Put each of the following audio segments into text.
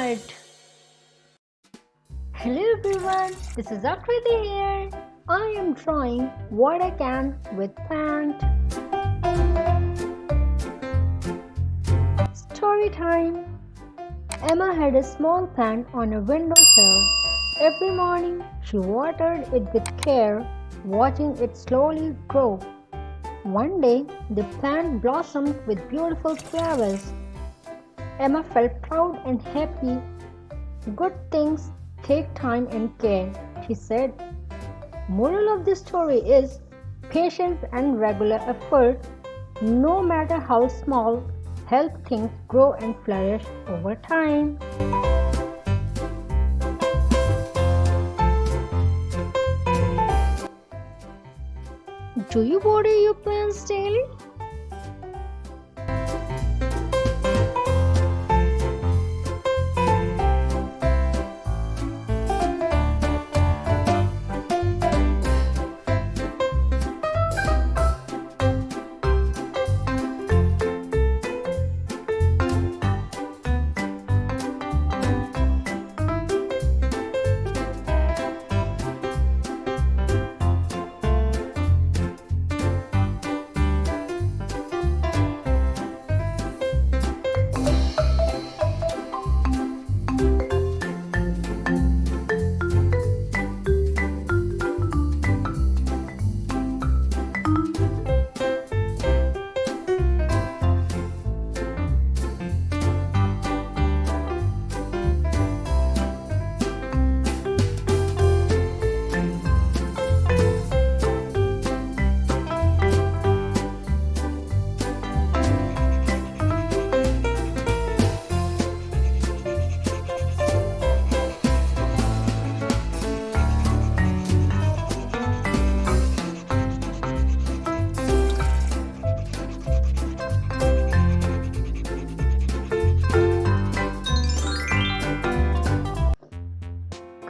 Art. Hello everyone, this is Akriti here. I am drawing what I can with paint. Story time. Emma had a small plant on a windowsill. Every morning she watered it with care, watching it slowly grow. One day the plant blossomed with beautiful flowers. Emma felt proud and happy. Good things take time and care, she said. Moral of the story is patience and regular effort, no matter how small, help things grow and flourish over time. Do you water your plants daily?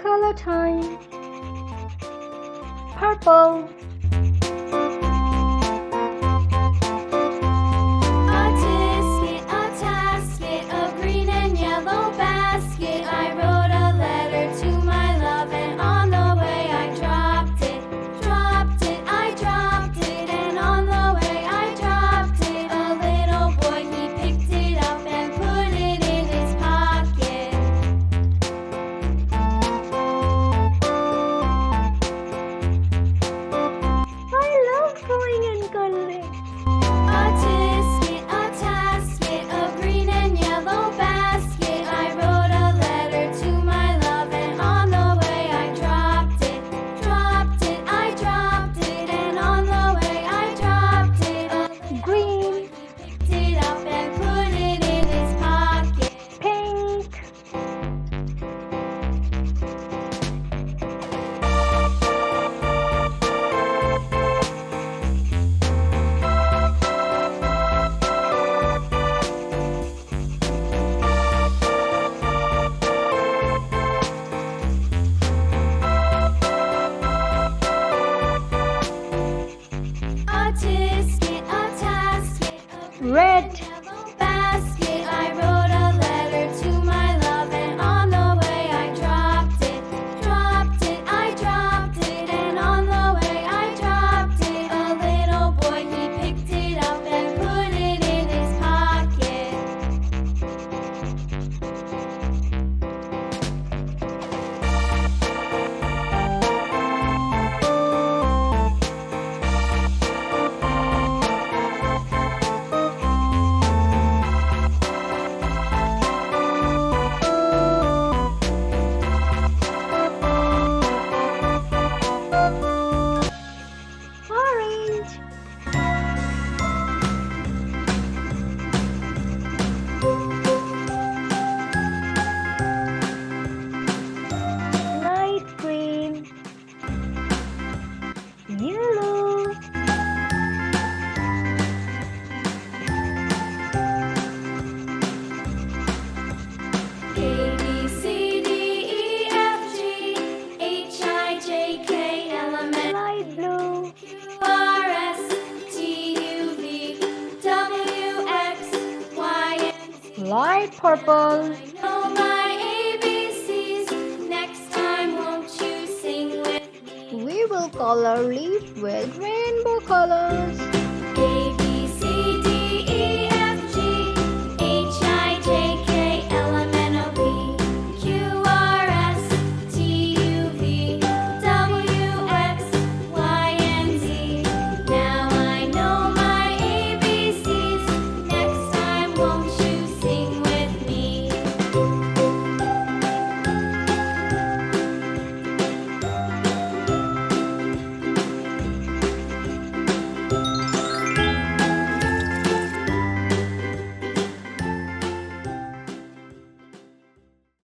Color time. Purple. A tisket, a tasket, a green and yellow basket. I wrote a letter to my love, and on the way I dropped it, I dropped it, and on the way I dropped it. A little boy, he picked it up and put it in his pocket. I love drawing and coloring. A tisket, a tasket, a green and yellow basket. I wrote a letter to my love, and on the way I dropped it, I dropped it, and on the way I dropped it. A little Green. boy, he picked it up and put it in his pocket. Pink. A tisket, a tasket, a green Red. and yellow basket. I wrote a letter to my love, and on the way I dropped it, I dropped it, and on the way I dropped it. A little boy, he picked it up and put it in his pocket. Orange. Light green. Yellow. A, B, C, D, E, F, G, H, I, J, K, L, M, N, Light blue. Q, R, S, T, U, V, W, X, Y, and Z. Light purple. I know my to color leaf with rainbow colors.